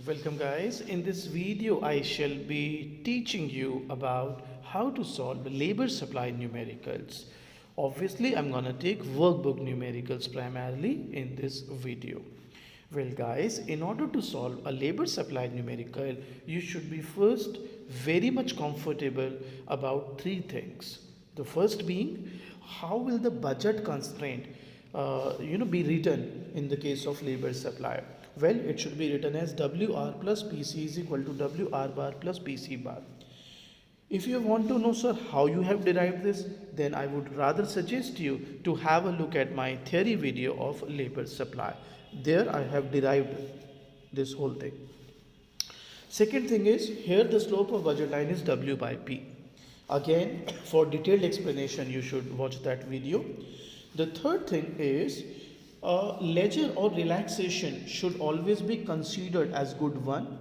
Welcome guys. In this video I shall be teaching you about how to solve labor supply numericals. Obviously I'm gonna take workbook numericals primarily in this video. Well guys, in order to solve a labor supply numerical, you should be first very much comfortable about three things. The first being, how will the budget constraint be written in the case of labor supply? Well, it should be written as WR plus PC is equal to WR bar plus PC bar. If you want to know, sir, how you have derived this, then I would rather suggest you to have a look at my theory video of labor supply. There I have derived this whole thing. Second thing is, here the slope of budget line is W by P. Again, for detailed explanation, you should watch that video. The third thing is, leisure or relaxation should always be considered as good one,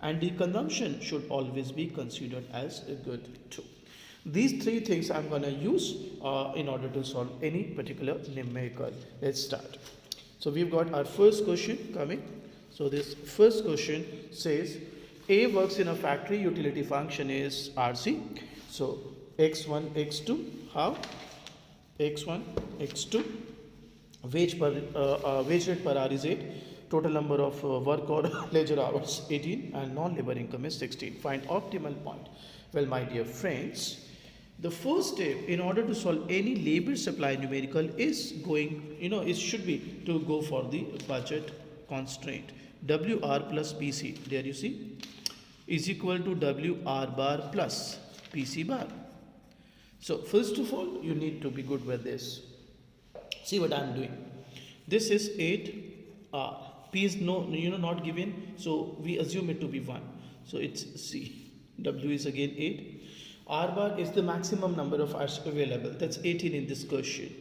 and the consumption should always be considered as a good two. These three things I'm going to use in order to solve any particular numerical. Let's start. So we've got our first question coming. So this first question says A works in a factory, utility function is RC. So x1, x2, how? x1, x2, wage rate per hour is 8, total number of work or leisure hours 18, and non-labor income is 16. Find optimal point. Well, my dear friends, the first step in order to solve any labor supply numerical is it should be to go for the budget constraint. WR plus PC, there you see, is equal to WR bar plus PC bar. So first of all, you need to be good with this. See what I am doing. This is 8R. P is not given, so we assume it to be 1. So it's C. W is again 8. R bar is the maximum number of hours available. That's 18 in this question.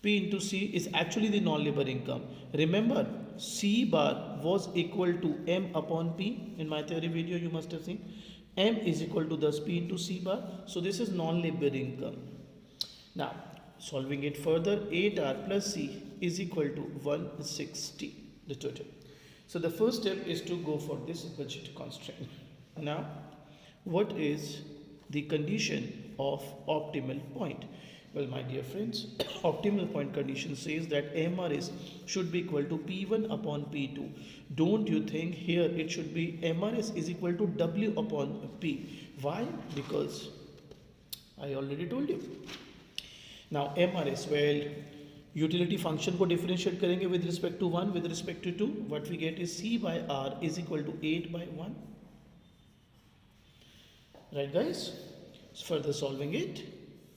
P into C is actually the non-labor income. Remember, C bar was equal to M upon P. In my theory video, you must have seen. M is equal to thus P into C bar. So this is non-labor income. Now, solving it further, 8R plus C is equal to 160, the total. So the first step is to go for this budget constraint. Now, what is the condition of optimal point? Well, my dear friends, optimal point condition says that MRS should be equal to P1 upon P2. Don't you think here it should be MRS is equal to W upon P? Why? Because I already told you. Now MRS, well, utility function को differentiate करेंगे with respect to 1, with respect to 2. What we get is C by R is equal to 8 by 1. Right guys? Further solving it,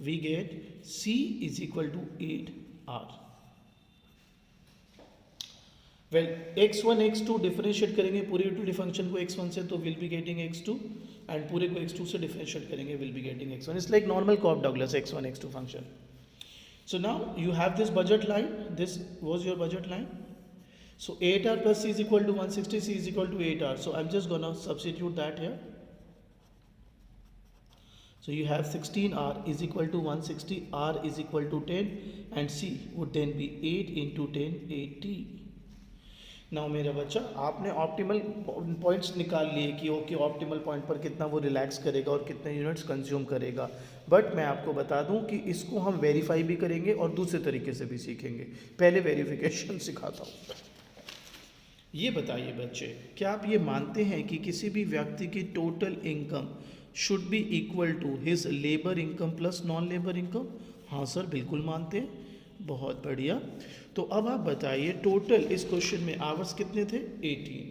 we get C is equal to 8R. Well, x1, x2 differentiate करेंगे पूरे utility function को x1 से, तो we'll be getting x2, and पूरे को x2 से differentiate करेंगे, we'll be getting x1. It's like normal Cobb-Douglas x1, x2 function. So now you have this budget line. This was your budget line. So 8R plus C is equal to 160, C is equal to 8R. So I'm just gonna substitute that here. So you have 16R is equal to 160, R is equal to 10, and C would then be 8 into 10, 80. Now मेरा बच्चा, आपने optimal points निकाल लिए कि okay optimal point पर कितना वो relax करेगा और कितने यूनिट्स कंज्यूम करेगा, बट मैं आपको बता दूं कि इसको हम वेरीफाई भी करेंगे और दूसरे तरीके से भी सीखेंगे. पहले वेरिफिकेशन सिखाता हूँ. ये बताइए बच्चे, क्या आप ये मानते हैं कि किसी भी व्यक्ति की total income should be equal to his labour income plus non labour income? हाँ सर, बिल्कुल मानते हैं. बहुत बढ़िया. तो अब आप बताइए, टोटल इस क्वेश्चन में आवर्स कितने थे? 18.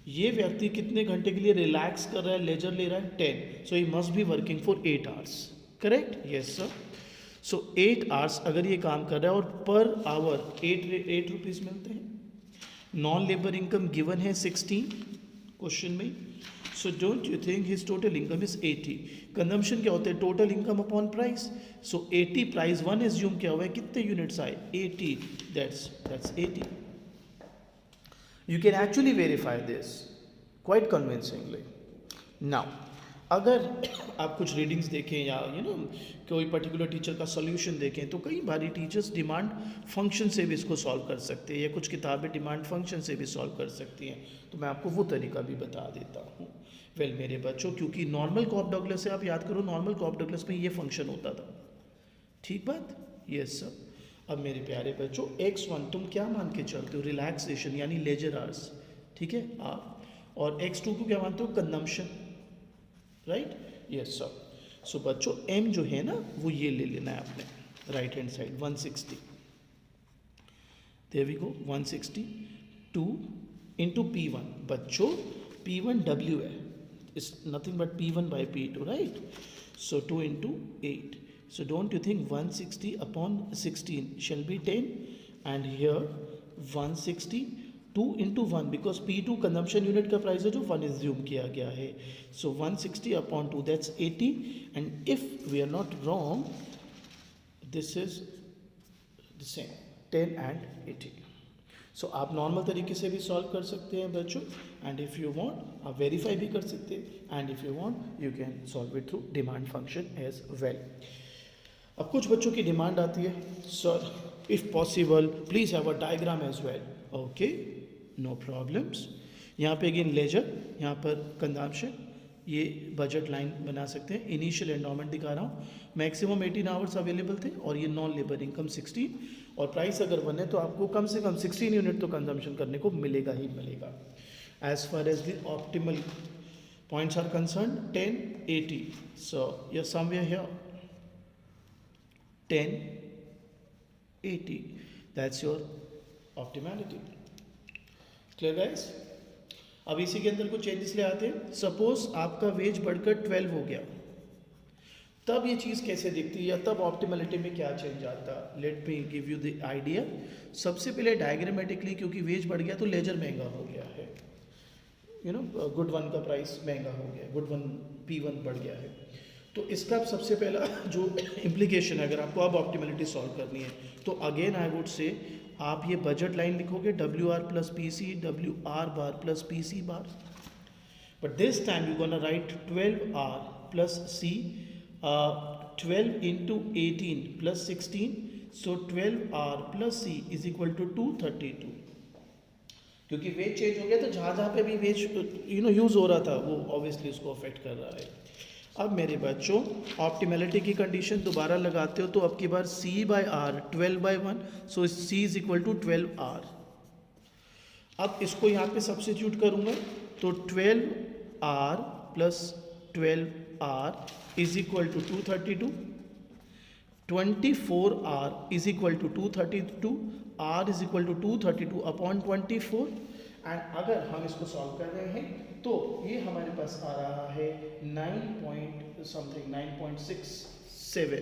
ये व्यक्ति कितने घंटे के लिए रिलैक्स कर रहा है, लेजर ले रहा है? 10. So he must be working for 8 hours. Correct? Yes sir. So 8 hours अगर ये काम कर रहा है और पर आवर 8 रुपीज़ मिलते हैं. नॉन लेबर इनकम गिवन है 16 क्वेश्चन में. So don't you think his total income is 80. Consumption क्या होता है? Total income upon price. So 80 price 1 assume क्या हुआ है, कितने यूनिट्स आए? 80. That's 80. You can actually verify this quite convincingly. Now, अगर आप कुछ रीडिंग्स देखें या कोई पर्टिकुलर टीचर का सॉल्यूशन देखें तो कई बारी टीचर्स डिमांड फंक्शन से भी इसको सॉल्व कर सकते हैं, या कुछ किताबें डिमांड फंक्शन से भी सॉल्व कर सकती हैं, तो मैं आपको वो तरीका भी बता देता हूँ। मेरे बच्चों, क्योंकि नॉर्मल कॉप डगलस से आप याद करो, नॉर्मल कॉप डगलस में ये फंक्शन होता था, ठीक बात, यस सर। अब मेरे प्यारे बच्चों, x1 तुम क्या मान के चलते हो, रिलैक्सेशन यानी लेजर आवर्स, ठीक है आप, और x2 को क्या मानते हो, कंजम्पशन, राइट, यस सर। सो बच्चों m जो है ना वो ये ले लेना है आपने right hand side 160, there we go 160 2 into P1, बच्चों P1 W है, it's nothing but P1 by P2, right, so 2 into 8, so don't you think 160 upon 16 shall be 10, and here 160 2 into 1 because P2 consumption unit का price है जो 1 assume किया गया है, so 160 upon 2 that's 80, and if we are not wrong this is the same 10 and 80. सो आप normal तरीके से भी सॉल्व कर सकते हैं बच्चों, एंड इफ़ यू वांट आप वेरीफाई भी कर सकते हैं, and if you want you can solve it through demand function as well. अब कुछ बच्चों की डिमांड आती है, sir if possible please have a diagram as well, okay no problems. यहाँ पे अगेन लेजर, यहाँ पर कंजम्पशन, ये बजट लाइन बना सकते हैं, इनिशियल एंडोमेंट दिखा रहा हूँ, मैक्सिमम 18 आवर्स अवेलेबल थे, और ये नॉन लेबर इनकम 16, और प्राइस अगर 1 है तो आपको कम से कम 16 यूनिट तो कंजम्पशन करने को मिलेगा ही मिलेगा। As far as the optimal points are concern 10 80, so you are somewhere here 10 80, that's your optimality. Clear guys? अब इसी के अंदर कुछ चेंजेस ले आते हैं। सपोज आपका वेज बढ़कर 12 हो गया, तब ये चीज़ कैसे दिखती है, या तब ऑप्टिमलिटी में क्या चेंज आता है। Let me give you the idea. सबसे पहले डायग्रामेटिकली, क्योंकि वेज बढ़ गया तो लेजर महंगा हो गया है, गुड वन का प्राइस महंगा हो गया, गुड वन P1 बढ़ गया है, तो इसका सबसे पहला जो इम्प्लीकेशन है, अगर आपको अब ऑप्टिमलिटी सॉल्व करनी है तो अगेन आई वुड से आप ये बजट लाइन लिखोगे WR plus PC, WR bar plus PC bar, but this time you gonna right 12R plus C, 12 into 18 plus 16, so 12R plus C is equal to 232, क्योंकि veg change हो गया तो जहाँ जहाँ पे भी वेज यूज़ हो रहा था वो ऑब्वियसली उसको अफेक्ट कर रहा है। अब मेरे बच्चों ऑप्टिमलिटी की कंडीशन दोबारा लगाते हो तो अब की बार C/R 12/1, so C is equal to 12R। अब इसको यहाँ पे सब्स्टिट्यूट करूँगा तो 12R plus 12R is equal to 232, 24R is equal to 232, R is equal to 232 upon 24, and अगर हम इसको सॉल्व कर रहे हैं तो ये हमारे पास आ रहा है 9.67,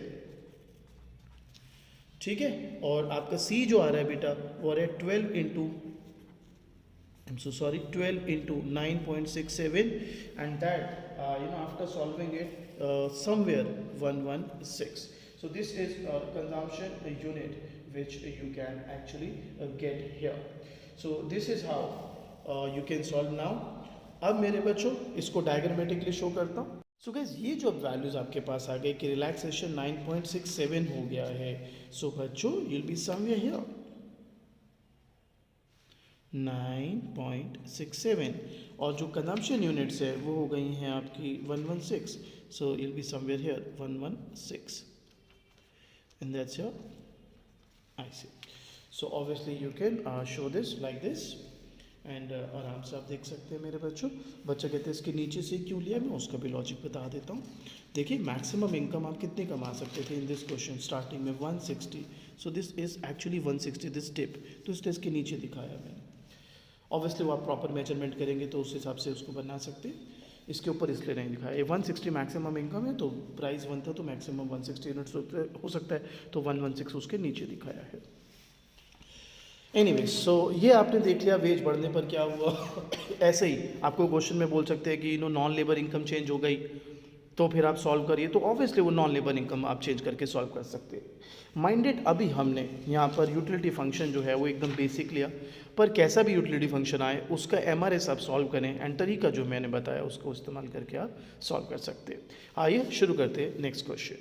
ठीक है, और आपका C जो आ रहा है बेटा वो है 12 into 9.67, and that after solving it somewhere 116. So this is a consumption unit which you can actually get here. So this is how you can solve now. अब मेरे बच्चों इसको डायग्रामेटिकली शो करता हूँ। सो गाइस ये जो values आपके पास आ गए कि रिलैक्सेशन 9.67 हो गया है, सो बच्चों you will be somewhere here 9.67, और जो कंजम्पशन यूनिट्स है वो हो गई हैं आपकी 116, so you will be somewhere here 116, and that's your IC. So obviously you can show this like this, and आराम से आप देख सकते हैं मेरे बच्चों। बच्चा कहते हैं इसके नीचे से क्यों लिया, मैं उसका भी लॉजिक बता देता हूँ। देखिए मैक्सिमम इनकम आप कितने कमा सकते थे इन दिस क्वेश्चन, स्टार्टिंग में 160, so this is actually 160 this tip, तो इस टिप के नीचे दिखाया मैंने। ऑब्वियसली वो आप प्रॉपर मेजरमेंट करेंगे तो उस हिसाब से उसको बना सकते हैं, इसके ऊपर इसलिए नहीं लिखा है। 160 मैक्सिमम इनकम है तो प्राइस 1 था तो मैक्सिमम 160 यूनिट्स हो सकता है, तो 116 उसके नीचे दिखाया है। एनीवेज, सो ये आपने देख लिया वेज बढ़ने पर क्या हुआ। ऐसे ही आपको क्वेश्चन में बोल सकते हैं कि नॉन लेबर इनकम चेंज हो गई, तो फिर आप सॉल्व करिए, तो ऑब्वियसली वो नॉन लेबर इनकम आप चेंज करके सॉल्व कर सकते हैं। माइंडेड अभी हमने यहाँ पर यूटिलिटी फंक्शन जो है वो एकदम बेसिक लिया, पर कैसा भी यूटिलिटी फंक्शन आए उसका एमआरएस आप सॉल्व करें एंड तरीका जो मैंने बताया उसको इस्तेमाल करके आप सॉल्व कर सकते हैं। आइए शुरू करते हैं नेक्स्ट क्वेश्चन।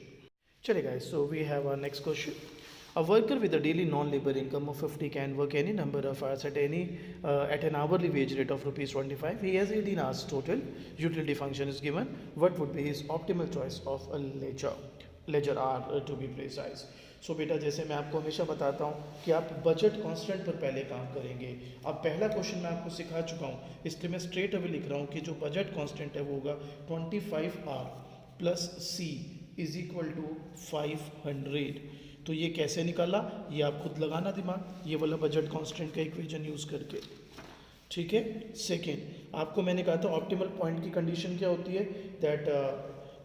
चलिए guys, so we have our next question. A worker with a daily non-labor income of 50 can work any number of hours at an hourly wage rate of rupees 25. He has 18 hours total. Utility function is given. What would be his optimal choice of a ledger hour to be precise? सो बेटा, जैसे मैं आपको हमेशा बताता हूँ कि आप budget constant पर पहले काम करेंगे। अब पहला क्वेश्चन मैं आपको सिखा चुका हूँ, इसलिए मैं स्ट्रेट अवे लिख रहा हूँ कि जो बजट कांस्टेंट है वो होगा 25 R plus C is equal to 500। तो ये कैसे निकाला, ये आप खुद लगाना दिमाग, ये वाला बजट कांस्टेंट का इक्वेशन यूज़ करके। ठीक है। सेकेंड, आपको मैंने कहा था ऑप्टिमल पॉइंट की कंडीशन क्या होती है, that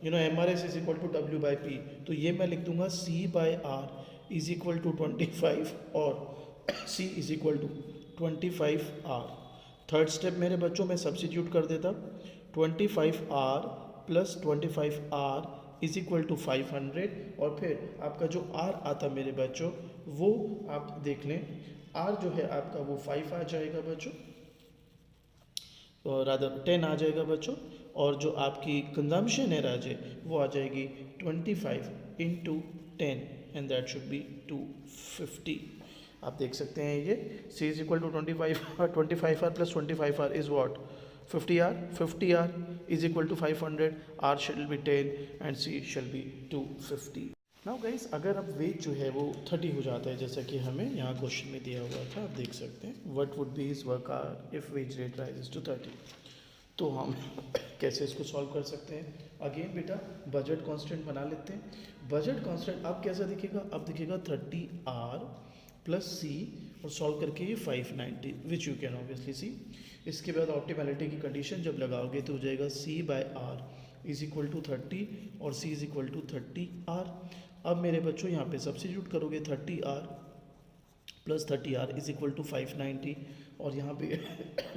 MRS is equal to W by P. तो ये मैं लिख दूंगा C by R is equal to 25 और C is equal to 25 R. Third step मेरे बच्चों में सब्सिट्यूट कर देता, 25 R plus 25 R is equal to 500, और फिर आपका जो आर आता मेरे बच्चों वो आप देख लें, आर जो है आपका वो 5 आ जाएगा बच्चों, और रादर 10 आ जाएगा बच्चों, और जो आपकी कंजम्पशन है राजे वो आ जाएगी 25 into 10 and that should be 250। आप देख सकते हैं ये C is equal to 25 R plus 25 R is what 50 r is equal to 500, r shall be 10 and c shall be 250। Now guys, अगर अब वेज जो है वो 30 हो जाता है, जैसा कि हमें यहाँ क्वेश्चन में दिया हुआ था, आप देख सकते हैं what would be his work hour if wage rate rises to 30। तो हम कैसे इसको सॉल्व कर सकते हैं? अगेन बेटा बजट कांस्टेंट बना लेते हैं। बजट कांस्टेंट अब कैसा दिखेगा, अब दिखेगा 30r प्लस सी और सॉल्व करके ये 590 विच यू कैन ऑब्वियसली सी। इसके बाद ऑप्टिमैलिटी की कंडीशन जब लगाओगे तो हो जाएगा C by R is equal to 30 और C is equal to 30r। अब मेरे बच्चों यहाँ पे सब्सिट्यूट करोगे 30r plus 30r is equal to 590, और यहाँ पे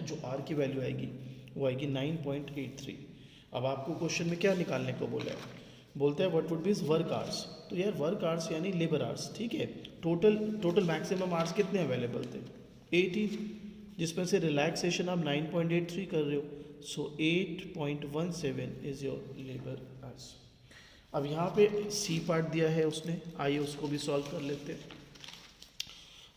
जो r की वैल्यू आएगी वो आएगी 9.83। अब आपको क्वेश्चन में क्या निकालने को बोला है, बोलते हैं what would B work hours. तो यार वर्क आवर्स यानी लेबर आवर्स, ठीक है। टोटल मैक्सिमम आवर्स कितने अवेलेबल थे, 18, जिसमें से रिलैक्सेशन आप 9.83 कर रहे हो, सो 8.17 इज योर लेबर आवर्स। अब यहाँ पे सी पार्ट दिया है उसने, आइए उसको भी सॉल्व कर लेते हैं।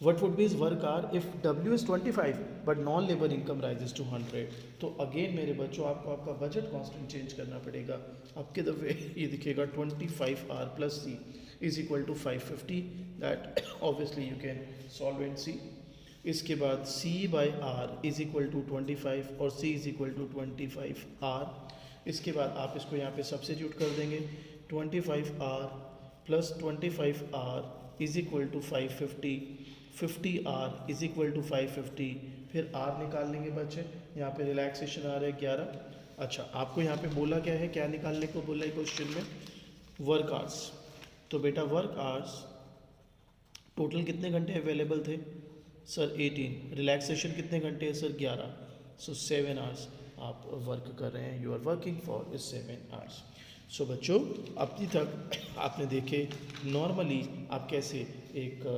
What would be his work hour if W is 25 but non-labor income rises to 100? तो अगेन मेरे बच्चों आपको आपका बजट कांस्टेंट चेंज करना पड़ेगा। आपके दफे ये दिखेगा 25 R plus C is equal to 550, that obviously you can solve and C. इसके बाद C by R is equal to 25 और C is equal to 25 R। इसके बाद आप इसको यहाँ पे सब्सिट्यूट कर देंगे, 25 R plus 25 R is equal to 550, 50r is equal to 550, फिर r निकाल लेंगे बच्चे। यहाँ पे रिलैक्सेशन आ रहा है 11। अच्छा, आपको यहाँ पे बोला क्या है, क्या निकालने को बोला है क्वेश्चन में, वर्क आवर्स। तो बेटा वर्क आवर्स टोटल कितने घंटे अवेलेबल थे सर, 18। रिलैक्सेशन कितने घंटे है सर, 11। सो 7 आवर्स आप वर्क कर रहे हैं, you are working for 7 hours. So बच्चों अभी तक आपने देखे नॉर्मली आप कैसे एक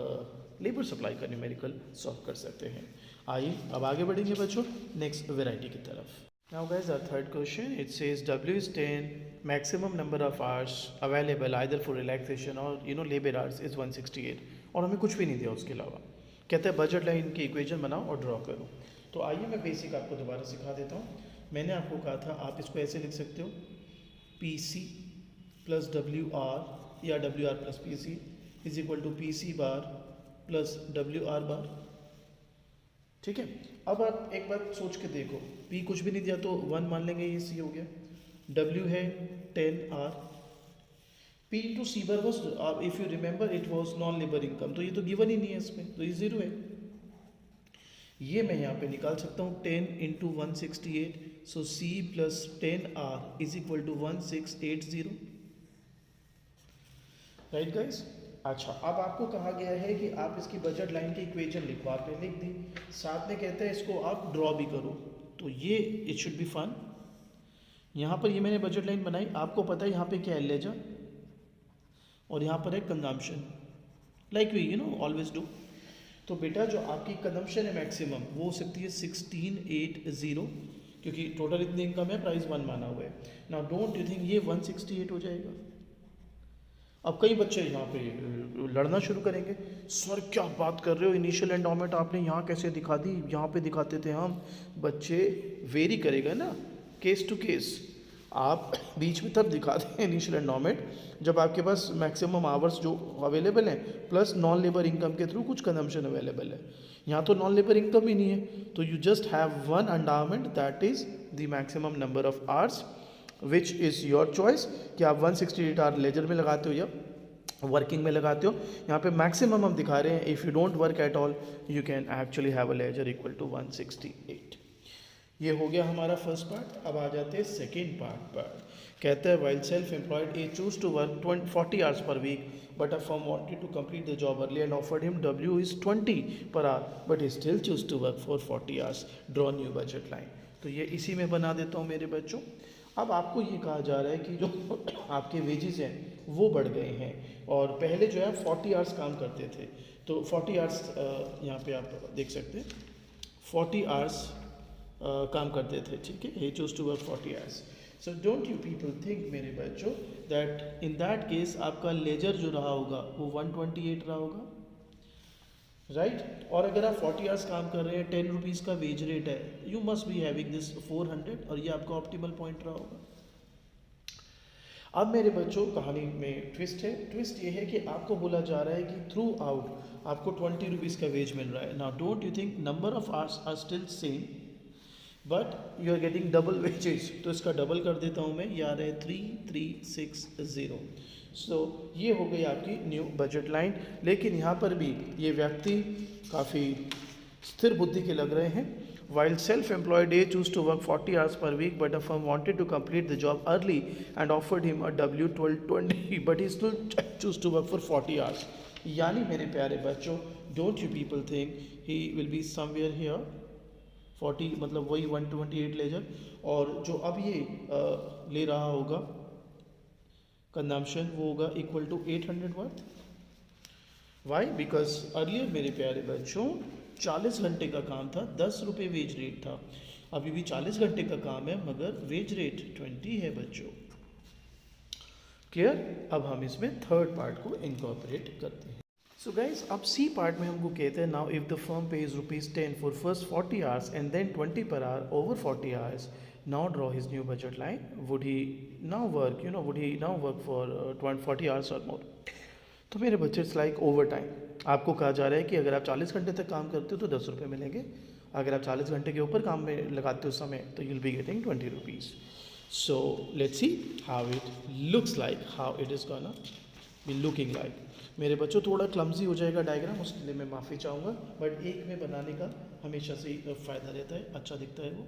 लेबर सप्लाई का न्यूमेरिकल सॉल्व कर सकते हैं। आइए अब आगे बढ़ेंगे बच्चों नेक्स्ट वेराइटी की तरफ। Now guys our third question, it says W is 10, maximum number of hours available either for relaxation और लेबर आवर्स इज 168, और हमें कुछ भी नहीं दिया उसके अलावा। कहते हैं बजट लाइन की इक्वेशन बनाओ और ड्रॉ करो। तो आइए मैं बेसिक आपको दोबारा सिखा देता हूँ। मैंने आपको कहा था आप इसको ऐसे लिख सकते हो, PC प्लस WR या WR plus PC is equal to PC bar plus WR bar, ठीक है। अब आप एक बार सोच के देखो, P कुछ भी नहीं दिया तो 1 मान लेंगे, ये C हो गया। W है 10R, P into C bar was, if you remember it was non labour income, तो ये तो गिवन ही नहीं है इसमें, तो ये 0 है। ये मैं यहाँ पे निकाल सकता हूँ 10 into 168, so C plus 10R is equal to 1680, right guys. अच्छा, अब आपको कहा गया है कि आप इसकी बजट लाइन की इक्वेशन लिखो, आपने लिख दी, साथ में कहते हैं इसको आप ड्रॉ भी करो। तो ये इट शुड बी फन, यहाँ पर ये मैंने बजट लाइन बनाई, आपको पता है यहाँ पे क्या है, लेजर, और यहाँ पर है consumption, like we always do. तो बेटा जो आपकी कंजम्पशन है मैक्सिमम वो हो सकती है 1680, क्योंकि टोटल इतनी इनकम है, प्राइस 1 माना हुआ है। नाउ डोंट यू थिंक ये 168 हो जाएगा? अब कई बच्चे यहाँ पे लड़ना शुरू करेंगे, सर क्या बात कर रहे हो, इनिशियल एंडोमेंट आपने यहाँ कैसे दिखा दी, यहाँ पे दिखाते थे हम। बच्चे वेरी करेगा ना, केस टू केस। आप बीच में तब दिखाते हैं इनिशियल एंडोमेंट जब आपके पास मैक्सिमम आवर्स जो अवेलेबल हैं प्लस नॉन लेबर इनकम के थ्रू कुछ कंजम्पशन अवेलेबल है। यहाँ तो नॉन लेबर इनकम ही नहीं है, तो you just have one endowment, that is the maximum number of hours which is your choice, कि आप 168 आवर लेजर में लगाते हो या वर्किंग में लगाते हो। यहाँ पे मैक्सिमम हम दिखा रहे हैं, if you don't work at all you can actually have a leisure equal to 168। ये हो गया हमारा फर्स्ट पार्ट। अब आ जाते हैं सेकेंड पार्ट पर। कहता है while self employed A choose to work 40 hours per week but a firm wanted to complete the job early and offered him W is 20 per hour but he still choose to work for 40 hours, draw new budget line. तो ये इसी में बना देता हूँ मेरे बच्चों। अब आपको ये कहा जा रहा है कि जो आपके वेजेस हैं वो बढ़ गए हैं, और पहले जो है 40 आवर्स काम करते थे, तो 40 आवर्स यहाँ पे आप देख सकते हैं 40 आवर्स काम करते थे, ठीक है। He choose to work 40 hours. So don't you people think मेरे बच्चों दैट इन दैट केस आपका लेजर जो रहा होगा वो 128 रहा होगा, राइट। और अगर आप 40 आवर्स काम कर रहे हैं, 10 रुपीज़ का वेज रेट है, you must be having this 400, और ये आपका ऑप्टिमल पॉइंट रहा होगा। अब मेरे बच्चों कहानी में ट्विस्ट है। ट्विस्ट ये है कि आपको बोला जा रहा है कि थ्रू आउट आपको 20 रुपीज़ का वेज मिल रहा है। Now don't you think number of hours are still same but you are getting double wages, तो इसका डबल कर देता हूँ मैं, ये आ रहा है 3360। सो ये हो गई आपकी न्यू बजट लाइन। लेकिन यहाँ पर भी ये व्यक्ति काफ़ी स्थिर बुद्धि के लग रहे हैं। While self-employed A choose to work 40 hours per week, but a firm wanted to complete the job early and offered him a W 1220, but he still choose to work for 40 hours. यानी मेरे प्यारे बच्चों, don't you people think he will be somewhere here 40 मतलब वही 128 laser, और जो अब ये ले रहा होगा कंजम्पशन वो होगा equal to 800 worth. Why? Because earlier मेरे प्यारे बच्चों 40 घंटे का काम था, 10 रुपये वेज रेट था। अभी भी 40 घंटे का काम है मगर वेज रेट 20 है बच्चों। क्लियर? अब हम इसमें थर्ड पार्ट को इनकॉर्पोरेट करते हैं। सो गाइज अब सी पार्ट में हमको कहते हैं now if the firm pays ₹10 for first 40 hours and then 20 per hour over 40 hours, now draw his new budget line. Would he now work would he now work for 40 hours और more? तो मेरे बच्चे it's like over time. आपको कहा जा रहा है कि अगर आप 40 घंटे तक काम करते हो तो 10 रुपये मिलेंगे, अगर आप 40 घंटे के ऊपर काम में लगाते हो समय तो you'll be getting 20 rupees. So let's see how it looks like, how it is gonna be looking like. मेरे बच्चों थोड़ा क्लमजी हो जाएगा डायग्राम, उसके लिए मैं माफ़ी चाहूँगा, बट एक में बनाने का हमेशा से ही फ़ायदा रहता है, अच्छा दिखता है वो।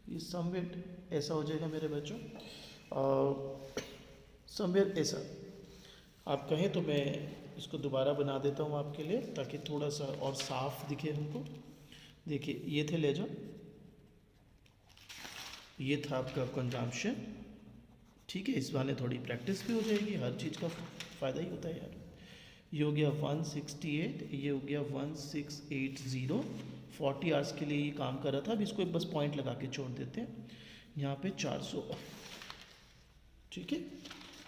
ये समवेट ऐसा हो जाएगा मेरे बच्चों, समवेट ऐसा आप कहें तो मैं इसको दोबारा बना देता हूँ आपके लिए ताकि थोड़ा सा और साफ दिखे हमको। देखिए ये थे लेजर, ये था आपका कंजम्पशन, ठीक है। इस बहाने थोड़ी प्रैक्टिस भी हो जाएगी, हर चीज़ का फ़ायदा ही होता है यार। ये हो गया 168, ये हो गया 1680। 40 आवर्स के लिए ये काम कर रहा था, अब इसको एक बस पॉइंट लगा के छोड़ देते हैं यहाँ पे 400, ठीक है।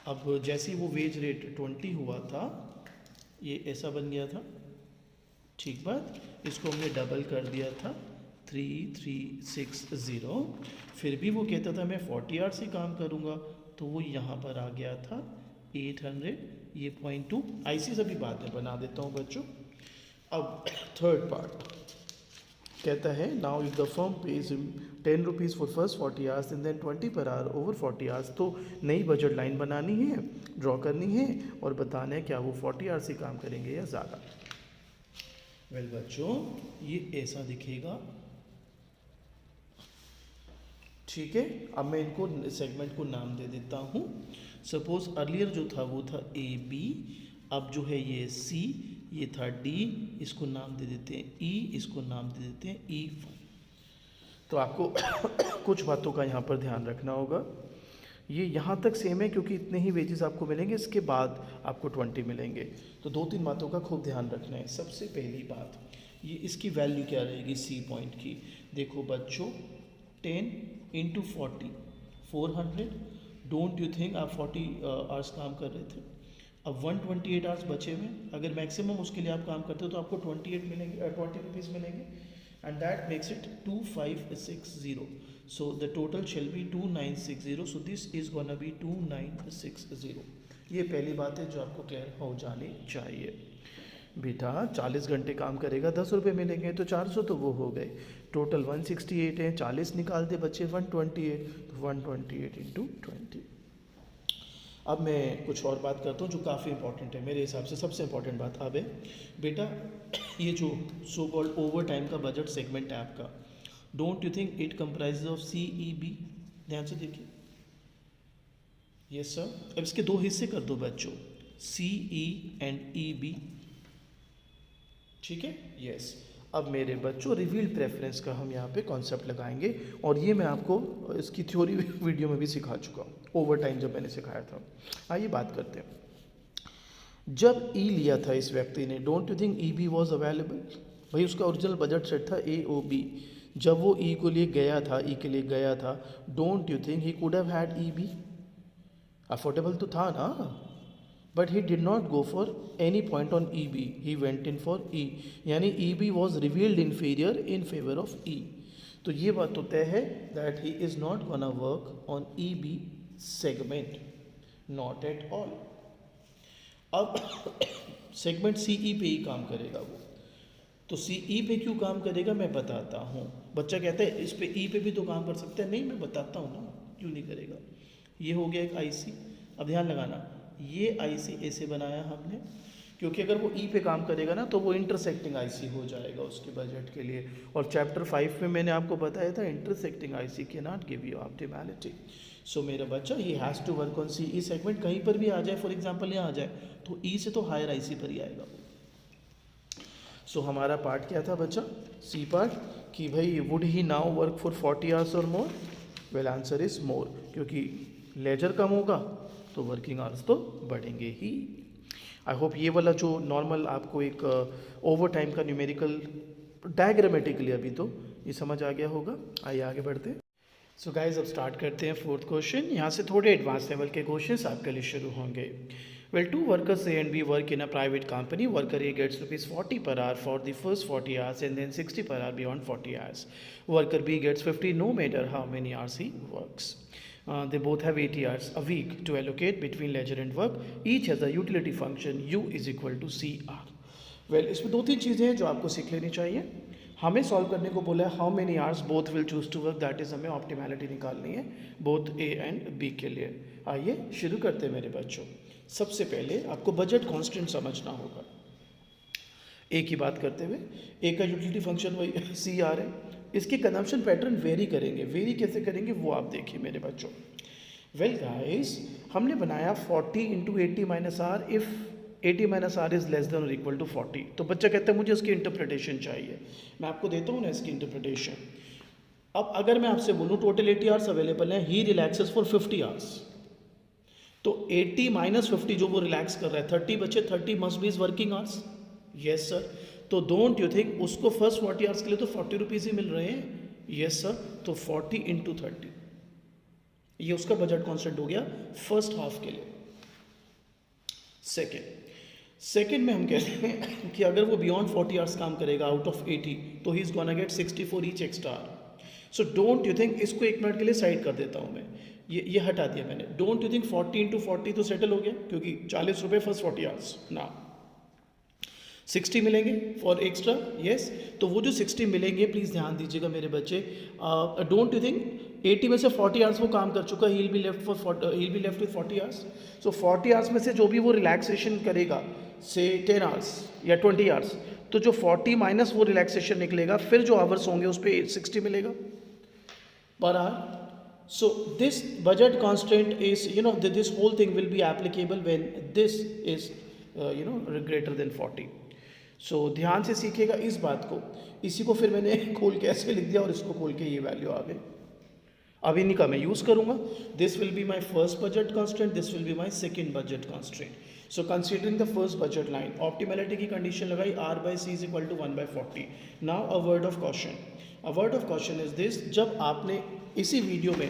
अब जैसे ही वो वेज रेट 20 हुआ था ये ऐसा बन गया था, ठीक बात। इसको हमने डबल कर दिया था 3360। फिर भी वो कहता था मैं 40 आवर्स ही काम करूँगा, तो वो यहाँ पर आ गया था 800, ये 0.2। ऐसी सभी बाद में बना देता हूँ बच्चों। अब थर्ड पार्ट कहता है now if the firm pays 10 rupees for first 40 hours and then 20 per hour over 40 hours. तो नई बजट लाइन बनानी है, ड्रॉ करनी है और बताना है क्या वो 40 आवर्स ही काम करेंगे या ज़्यादा। वेल बच्चों ये ऐसा दिखेगा, ठीक है। अब मैं इनको सेगमेंट को नाम दे देता हूँ। सपोज अर्लियर जो था वो था AB, अब जो है ये C, ये था D, इसको नाम दे देते हैं E, इसको नाम दे देते हैं E1। तो आपको कुछ बातों का यहाँ पर ध्यान रखना होगा। ये यहाँ तक सेम है क्योंकि इतने ही वेजेस आपको मिलेंगे, इसके बाद आपको 20 मिलेंगे। तो 2-3 बातों का खूब ध्यान रखना है। सबसे पहली बात, ये इसकी वैल्यू क्या रहेगी सी पॉइंट की। देखो बच्चों, 10 इंटू 40 400। डोंट यू थिंक आप 40 आवर्स काम कर रहे थे, अब 128 आवर्स बचे हुए। अगर मैक्सिमम उसके लिए आप काम करते हो तो आपको 28 मिलेंगे, 20 रुपीज़ मिलेंगे, and that makes it 2560. So the total shall be 2960. So this is gonna be 2960. ये पहली बात है जो आपको क्लियर हो जानी चाहिए। बेटा 40 घंटे काम करेगा 10 रुपये मिलेंगे, तो 400 तो वो हो गए। टोटल 168 है, 40 निकाल दे बच्चे 128, तो 128 इंटू 20। अब मैं कुछ और बात करता हूँ जो काफ़ी इंपॉर्टेंट है मेरे हिसाब से। सबसे इंपॉर्टेंट बात अब है बेटा, ये जो सो कॉल्ड ओवर टाइम का बजट सेगमेंट है आपका, don't you think it comprise of C E B. ध्यान से देखिए, यस सर। अब इसके दो हिस्से कर दो बच्चों, सी ई एंड ई बी, ठीक है, यस। अब मेरे बच्चों रिवील्ड प्रेफरेंस का हम यहाँ पे कॉन्सेप्ट लगाएंगे, और ये मैं आपको इसकी थ्योरी वीडियो में भी सिखा चुका हूँ, ओवर टाइम जब मैंने सिखाया था। आइए बात करते हैं। जब ई लिया था इस व्यक्ति ने, don't you think E B was available. भाई उसका ओरिजिनल बजट सेट था ए ओ बी। जब वो ई को लिए गया था, ई के लिए गया था, don't you think he could have had E B. Affordable तो था ना, but he did not go for any point on E B, he went in for E, यानी E B was revealed inferior in favour of E. तो ये बात तो तय है that he is not gonna work on E B segment, not at all. अब segment C E पे ही काम करेगा वो। तो सी ई पे क्यों काम करेगा मैं बताता हूँ। बच्चा कहता है इस पे ई पे भी तो काम कर सकते हैं, नहीं मैं बताता हूँ ना क्यों नहीं करेगा। ये हो गया एक आईसी। अब ध्यान लगाना, ये आईसी ऐसे बनाया हमने क्योंकि अगर वो ई पे काम करेगा ना तो वो इंटरसेक्टिंग आईसी हो जाएगा उसके बजट के लिए। और चैप्टर 5 में मैंने आपको बताया था intersecting IC can not give you optimality. So मेरा बच्चा he has to work on C E segment. कहीं पर भी आ जाए, फॉर एग्जाम्पल यहाँ आ जाए तो ई से तो हायर आईसी पर ही आएगा। सो हमारा पार्ट क्या था बच्चा, सी पार्ट, कि भाई would he now work for 40 hours और मोर। वेल आंसर इज मोर, क्योंकि लेजर कम होगा तो वर्किंग आवर्स तो बढ़ेंगे ही। आई होप ये वाला जो नॉर्मल आपको एक ओवर टाइम का न्यूमेरिकल डायग्रामेटिकली अभी तो ये समझ आ गया होगा। आइए आगे बढ़ते हैं। सो गाइज अब स्टार्ट करते हैं फोर्थ क्वेश्चन। यहाँ से थोड़े एडवांस लेवल के क्वेश्चंस आपके लिए शुरू होंगे। Well, two workers A and B work in a private company. Worker A gets rupees 40 per hour for the first 40 hours and then 60 per hour beyond 40 hours. Worker B gets 50 no matter how many hours he works. They both have 80 hours a week to allocate between leisure and work. Each has a utility function U is equal to CR. Well, इसमें दो तीन चीज़ें हैं जो आपको सीख लेनी चाहिए। हमें सॉल्व करने को बोला है how many hours both will choose to work, that is हमें ऑप्टिमैलिटी निकालनी है बोथ ए एंड बी के लिए। आइए शुरू करते हैं मेरे बच्चों। सबसे पहले आपको बजट कांस्टेंट समझना होगा। ए की बात करते हुए, ए का यूटिलिटी फंक्शन वही सी आर है। इसके कंजम्पशन पैटर्न वेरी करेंगे। वेरी कैसे करेंगे वो आप देखिए मेरे बच्चों। वेल गाइस, हमने बनाया 40 into 80 minus R if 80 minus R is less than और इक्वल टू 40। तो बच्चा कहता है मुझे उसकी इंटरप्रिटेशन चाहिए। मैं आपको देता हूँ ना इसकी इंटरप्रिटेशन। अब अगर मैं आपसे बोलूँ टोटल 80 आवर्स अवेलेबल हैं, ही रिलैक्सेस फॉर 50 आवर्स, तो 80 माइनस 50 जो वो रिलैक्स कर रहा है 30 बचे, 30 must be is working hours. Yes sir. तो डोंट यू थिंक उसको फर्स्ट 40 आवर्स के लिए तो 40 रुपीज़ ही मिल रहे हैं। Yes sir. तो 40 इंटू 30 ये उसका बजट कॉन्स्टेंट हो गया फर्स्ट हाफ के लिए। सेकेंड में हम कहते हैं कि अगर वो बियॉन्ड 40 आवर्स काम करेगा आउट ऑफ 80 तो he is gonna get 60 for each extra our. So don't you think, इसको एक मिनट के लिए साइड कर देता हूँ मैं, ये हटा दिया मैंने। डोंट यू थिंक 40 इंटू 40 तो सेटल हो गया क्योंकि 40 रुपये फर्स्ट 40 आवर्स ना 60 मिलेंगे फॉर एक्स्ट्रा। यस। तो वो जो 60 मिलेंगे, प्लीज़ ध्यान दीजिएगा मेरे बच्चे। डोंट यू थिंक 80 में से 40 आवर्स वो काम कर चुका, he will be left with 40 hours. So 40 hours में से जो भी वो रिलैक्सेशन करेगा से 10 आवर्स या 20 आवर्स, तो जो 40 माइनस वो रिलैक्सेशन निकलेगा, फिर जो आवर्स होंगे उस पर 60 मिलेगा per hour. So this budget constraint is, this whole thing will be applicable when this is, greater than 40. सो ध्यान से सीखिएगा इस बात को। इसी को फिर मैंने खोल के ऐसे लिख दिया और इसको खोल के ये वैल्यू आ गई। अब इन्हीं का मैं यूज़ करूँगा। This will be my first budget constant, this will be my second budget constant. So considering the first budget line, optimality की कंडीशन लगाई R by C is equal to 1/40। Now a word of caution, a word of caution is this, जब आपने इसी video में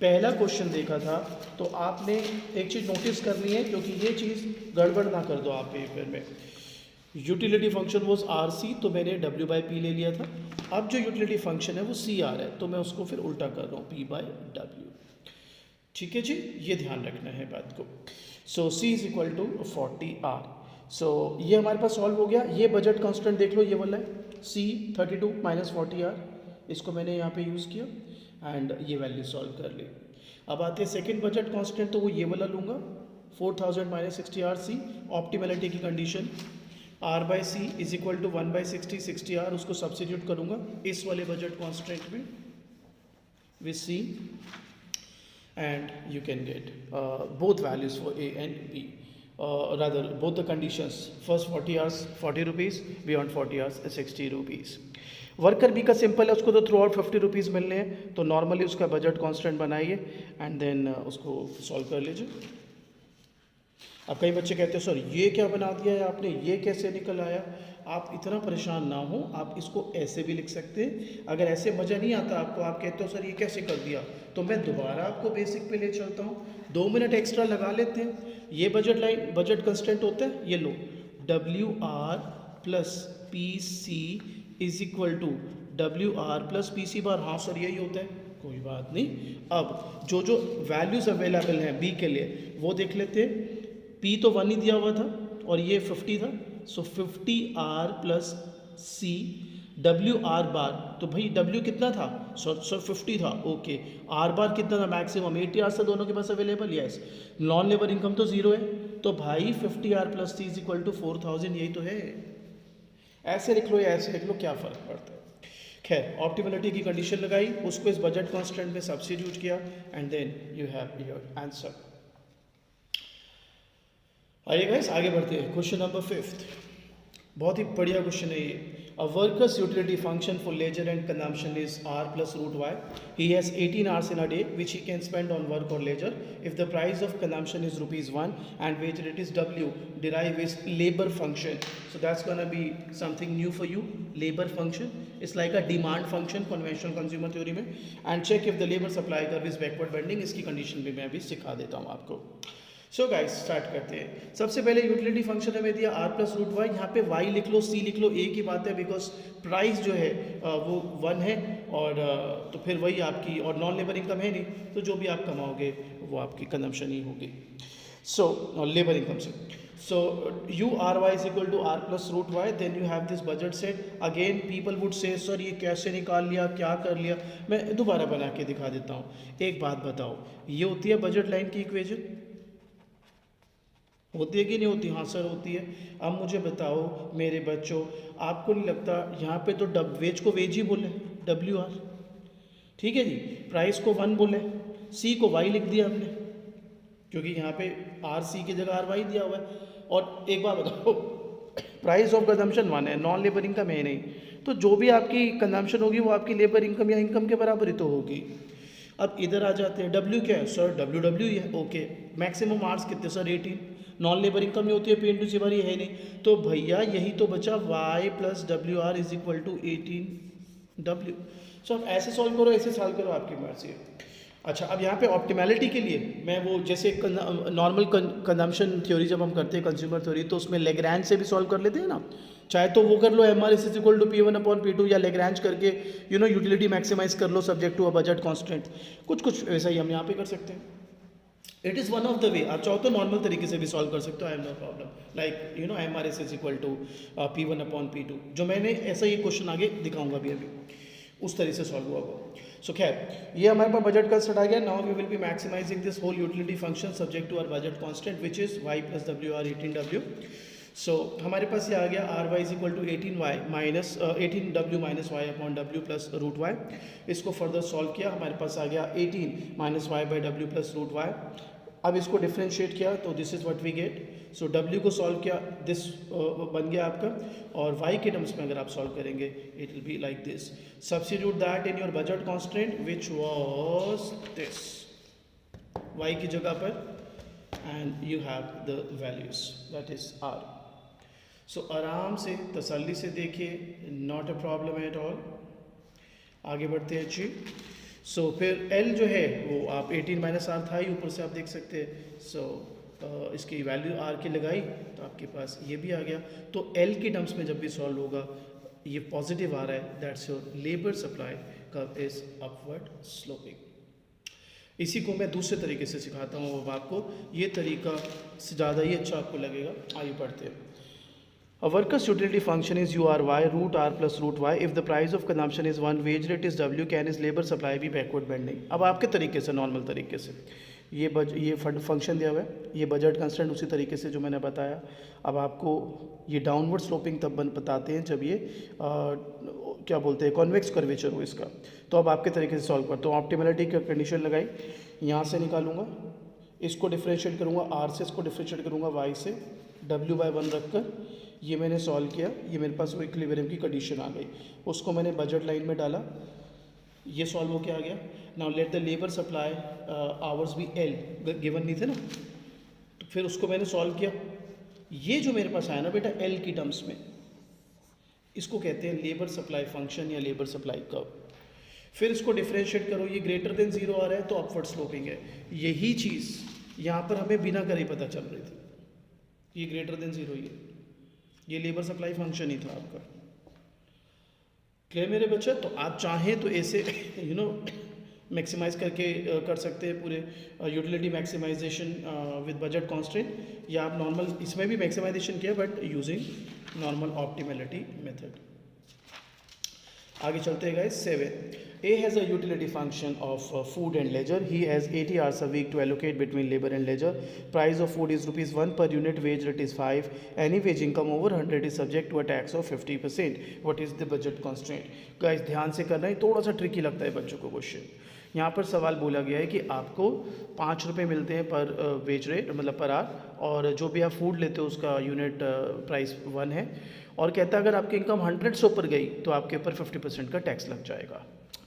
पहला question देखा था तो आपने एक चीज़ नोटिस करनी है, क्योंकि ये चीज़ गड़बड़ ना कर दो आप पेपर में। Utility function was R C, तो मैंने डब्ल्यू बाई पी ले लिया था। अब जो यूटिलिटी फंक्शन है वो सी आर है, तो मैं उसको फिर उल्टा कर रहा हूँ, पी बाई डब्ल्यू। ठीक है जी, ये ध्यान रखना है बात को। सो सी इज इक्वल टू 40 आर। सो ये हमारे पास सॉल्व हो गया। ये बजट कांस्टेंट देख लो, ये वाला है सी 32 माइनस 40 आर, इसको मैंने यहाँ पे यूज़ किया एंड ये वैल्यू सॉल्व कर ली। अब आते हैं सेकेंड बजट कांस्टेंट, तो वो ये वाला लूँगा 4000 माइनस 60 आर सी। ऑप्टिमैलिटी की condition R by C is equal to 1/60 60 R, उसको सब्सिट्यूट करूँगा इस वाले बजट कांस्टेंट में with C and you can get both values for A and B, rather both the conditions, first 40 hours 40 rupees, beyond 40 hours 60 rupees। Worker bee का simple है, उसको तो through out 50 rupees मिलने हैं, तो नॉर्मली उसका budget constant बनाइए and then उसको सॉल्व कर लीजिए। अब कई बच्चे कहते हैं सर ये क्या बना दिया है आपने, ये कैसे निकल आया। आप इतना परेशान ना हो, आप इसको ऐसे भी लिख सकते हैं। अगर ऐसे मज़ा नहीं आता आपको, आप कहते हो सर ये कैसे कर दिया, तो मैं दोबारा आपको बेसिक पे ले चलता हूँ, 2 मिनट एक्स्ट्रा लगा लेते हैं। ये बजट लाइन बजट कंस्टेंट होता है, ये लो W R plus P C is equal to W R plus P C bar. हाँ सर यही होता है, कोई बात नहीं। अब जो जो वैल्यूज़ अवेलेबल हैं बी के लिए वो देख लेते हैं। पी तो 1 ही दिया हुआ था और ये 50 था, so 50 R plus C W R bar, तो भाई डब्ल्यू कितना था सर 50 था, ओके। आर बार कितना था मैक्सिमम 80 आर से दोनों के पास available, yes. Non labour income तो 0 है, तो भाई 50 R plus C is equal to 4000, यही तो है। ऐसे लिख लो या ऐसे लिख लो, क्या फ़र्क पड़ता है। खैर, ऑप्टिमैलिटी की कंडीशन लगाई, उसको इस बजट कॉन्स्टेंट में सब्स्टिट्यूट किया and then you have your answer. आइए गाइस आगे बढ़ते हैं। क्वेश्चन नंबर 5, बहुत ही बढ़िया क्वेश्चन है ये। A workers utility function for leisure and consumption is R plus root Y. He has 18 hours in a day which he can spend on work or leisure. If the price of consumption is ₹1 and wage rate is W, derive his labor function. So that's gonna be something new for you. Labor function is like a demand function conventional consumer theory में, and check if the labor supply curve is backward bending। इसकी condition भी मैं अभी सिखा देता हूँ आपको। So guys start करते हैं। सबसे पहले यूटिलिटी फंक्शन हमें दिया आर प्लस रूट वाई, यहाँ पे वाई लिख लो सी लिख लो, एक ही बात है, बिकॉज प्राइस जो है वो 1 है और तो फिर वही आपकी, और नॉन लेबर इनकम है नहीं, तो जो भी आप कमाओगे वो आपकी कंजम्पशन ही होगी। सो लेबर इनकम से, so you R Y is equal to R plus root Y, then you have this budget set. Again people would say sir ये कैसे निकाल लिया, क्या कर लिया। मैं दोबारा बना के दिखा देता हूँ। एक बात बताओ, ये होती है बजट लाइन की इक्वेशन, होती है कि नहीं होती। हाँ सर होती है। अब मुझे बताओ मेरे बच्चों, आपको नहीं लगता यहाँ पे तो वेज को वेज ही बोले डब्ल्यू आर, ठीक है जी। प्राइस को 1 बोले, सी को वाई लिख दिया हमने, क्योंकि यहाँ पे आर सी की जगह आर वाई दिया हुआ है। और एक बात बताओ, प्राइस ऑफ कंजम्पशन 1 है, नॉन लेबर इनकम है नहीं, तो जो भी आपकी कंजम्पशन होगी वो आपकी लेबर इनकम या इनकम के बराबर ही तो होगी। अब इधर आ जाते हैं, डब्ल्यू क्या है सर, डब्ल्यू डब्ल्यू ही है, ओके। मैक्सिमम आर्स कितने सर 18, नॉन लेबर इनकम ही होती है, P into C बार ये है नहीं, तो भैया यही तो बचा y plus W R is equal to 18W। So आप ऐसे सॉल्व करो, ऐसे सॉल्व करो, आपकी मर्जी है। अच्छा, अब यहाँ पे ऑप्टिमैलिटी के लिए मैं वो जैसे नॉर्मल कंजम्पशन थ्योरी जब हम करते हैं कंज्यूमर थ्योरी, तो उसमें लेग्रैंज से भी सॉल्व कर लेते हैं ना, चाहे तो वो कर लो M R S is equal to P1/P2, या लेग्रैंज करके यूटिलिटी मैक्सिमाइज कर लो subject to a budget constant. कुछ वैसा ही हम यहाँ पे कर सकते हैं। It is one of the way, आप चाहो तो नॉर्मल तरीके से भी सॉल्व कर सकते हो, I am no problem. Like M R S is equal to P1/P2, जो मैंने ऐसा ही क्वेश्चन आगे दिखाऊंगा अभी उस तरह से सॉल्व हुआ वो। सो खैर, ये हमारे पास बजट का स्टार्ट आ गया। Now we will be maximising this whole utility function subject to our budget constant which is y plus W R 18W। So हमारे पास ये आ गया R Y is equal to 18y minus 18W minus Y upon W plus root Y. इसको further solve किया, हमारे पास आ गया 18 minus Y by W plus root Y. अब इसको डिफ्रेंशिएट किया तो this is what we get. So W को सॉल्व किया, दिस बन गया आपका, और वाई के टर्म्स में अगर आप सॉल्व करेंगे it will be like this. Substitute that in your budget constant which was this, Y की जगह पर, and you have the values that is R. So आराम से तसल्ली से देखिए, not a problem at all. आगे बढ़ते हैं जी. सो फिर L जो है वो आप 18 माइनस आर था ही, ऊपर से आप देख सकते हैं. सो इसकी वैल्यू R की लगाई तो आपके पास ये भी आ गया. तो L की टर्म्स में जब भी सॉल्व होगा ये पॉजिटिव आ रहा है, that's your labour supply curve is upward sloping. इसी को मैं दूसरे तरीके से सिखाता हूँ अब आपको, ये तरीका से ज़्यादा ही अच्छा आपको लगेगा. आइए पढ़ते हैं. A worker's utility function is URY root R plus root Y. If the price of consumption is 1, wage rate is W, can his labor supply be backward bending? अब आपके तरीके से, नॉर्मल तरीके से ये फंक्शन दिया हुआ है, ये बजट कंस्टेंट उसी तरीके से जो मैंने बताया. अब आपको ये डाउनवर्ड स्लोपिंग तब बताते हैं जब ये क्या बोलते हैं कॉन्वेक्स कर्वेचर हो इसका. तो अब आपके तरीके से सॉल्व करते हो. ऑप्टिमलिटी की कंडीशन लगाई, यहाँ से निकालूंगा, इसको डिफ्रेंशिएट करूँगा R से, इसको डिफ्रेंशिएट करूँगा Y से, W/1 रख कर ये मैंने सॉल्व किया. ये मेरे पास वो इक्विलिब्रियम की कंडीशन आ गई, उसको मैंने बजट लाइन में डाला, ये सॉल्व हो के आ गया. Now let the labour supply hours भी L गिवन नहीं थे ना, तो फिर उसको मैंने सॉल्व किया. ये जो मेरे पास आया ना बेटा L की टर्म्स में, इसको कहते हैं लेबर सप्लाई फंक्शन या लेबर सप्लाई कर्व. फिर इसको डिफ्रेंशिएट करो, ये ग्रेटर देन 0 आ रहा है तो अपवर्ड स्लोपिंग है. यही चीज़ यहाँ पर हमें बिना करे पता चल रही थी, ये ग्रेटर देन 0 ही है, ये लेबर सप्लाई फंक्शन ही था आपका. क्लियर मेरे बच्चे? तो आप चाहें तो ऐसे मैक्सिमाइज करके कर सकते हैं पूरे utility maximisation with budget constant, या आप नॉर्मल इसमें भी मैक्सिमाइजेशन किया but using normal optimality method. आगे चलते हैं guys. 7. A has a utility function of food and leisure. He has 80 hours a week to allocate between labor and leisure. Price of food is ₹1 per unit. Wage rate is 5. Any wage income over 100 is subject to a tax of 50%. What is the budget constraint? Guys ध्यान से करना है, थोड़ा सा tricky लगता है बच्चों को क्वेश्चन. यहाँ पर सवाल बोला गया है कि आपको 5 रुपये मिलते हैं पर वेज रेट, मतलब पर आवर, और जो भी आप फूड लेते हो उसका यूनिट प्राइस 1 है, और कहता है अगर आपकी इनकम 100 से ऊपर गई तो आपके ऊपर 50% का टैक्स लग जाएगा.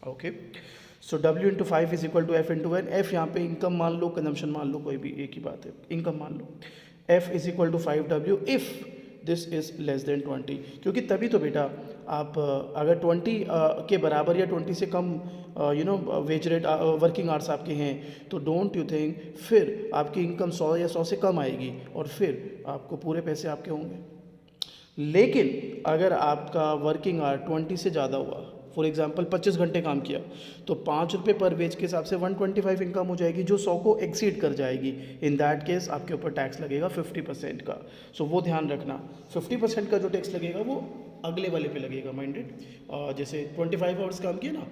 Okay. So W into 5 is equal to F into N. F यहाँ पे इनकम मान लो, कंजम्पशन मान लो, कोई भी एक ही बात है, इनकम मान लो. F is equal to 5W if this is less than 20, क्योंकि तभी तो बेटा आप अगर 20 के बराबर या 20 से कम वेज रेट वर्किंग आवर्स आपके हैं तो डोंट यू थिंक फिर आपकी इनकम 100 या 100 से कम आएगी और फिर आपको पूरे पैसे आपके होंगे. लेकिन अगर आपका वर्किंग आवर 20 से ज़्यादा हुआ, फॉर एग्जांपल 25 घंटे काम किया, तो 5 रुपये पर वेज के हिसाब से 125 इनकम हो जाएगी जो 100 को एक्सीड कर जाएगी. इन दैट केस आपके ऊपर टैक्स लगेगा 50% का. सो वो ध्यान रखना, 50% का जो टैक्स लगेगा वो अगले वाले पे लगेगा. माइंडेड, जैसे 25 आवर्स काम किया ना,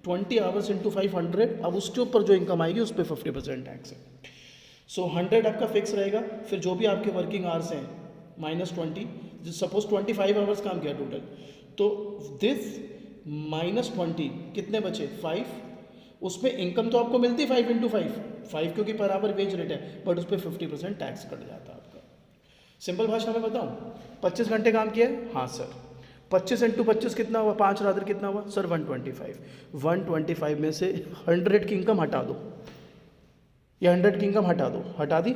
20 आवर्स इंटू 500, अब उसके ऊपर जो इनकम आएगी उस पर 50% टैक्स है. सो 100 आपका फिक्स रहेगा. फिर जो भी आपके वर्किंग आवर्स हैं -20, सपोज 25 आवर्स काम किया टोटल, तो दिस -20 कितने बचे 5. उसमें इनकम तो आपको मिलती है 5 इंटू 5 क्योंकि बराबर वेज रेट है, बट उस पर 50% टैक्स कट जाता है आपका. सिंपल भाषा में बताऊं, 25 घंटे काम किया है, हाँ सर, 25 इंटू 25 कितना हुआ, 5 रादर कितना हुआ सर 125. 125 में से 100 की इनकम हटा दो, या 100 की इनकम हटा दो, हटा दी,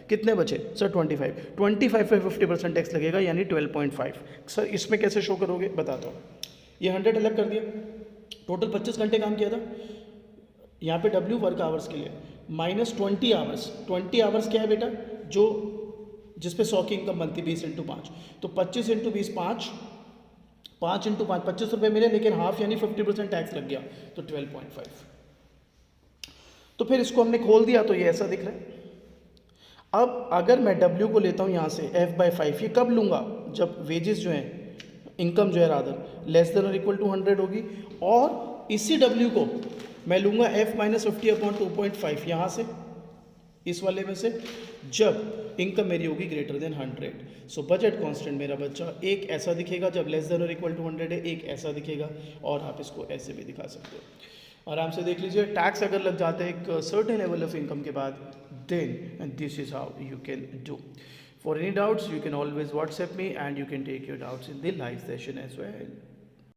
कितने बचे सर 25 पे 50% टैक्स लगेगा, यानी 12.5. सर इसमें कैसे शो करोगे, बताता हूँ. ये 100 अलग कर दिया, टोटल 25 घंटे काम किया था, यहाँ पे W वर्क आवर्स के लिए -20 आवर्स. 20 आवर्स क्या है बेटा, जो जिस पे 100 की इनकम बनती है 20 इंटू 5, तो 25 इंटू 20 5 इंटू 5 25 रुपये मिले, लेकिन हाफ यानी 50% टैक्स लग गया, तो 12.5. तो फिर इसको हमने खोल दिया तो ये ऐसा दिख रहा है. अब अगर मैं W को लेता हूँ यहाँ से F/5, ये कब लूँगा, जब वेजेस जो हैं, इनकम जो है रादर लेस देन और इक्वल टू 100 होगी, और इसी W को मैं लूँगा F-50/2.5 यहाँ से, इस वाले में से, जब इनकम मेरी होगी greater than 100. So budget constant मेरा बच्चा एक ऐसा दिखेगा जब लेस देन और इक्वल टू 100 है, एक ऐसा दिखेगा, और आप इसको ऐसे भी दिखा सकते हो. आराम से देख लीजिए, टैक्स अगर लग जाता है एक सर्टेन लेवल ऑफ इनकम के बाद, then this is how you can do. For any doubts, you can always WhatsApp me and you can take your doubts in the live session as well.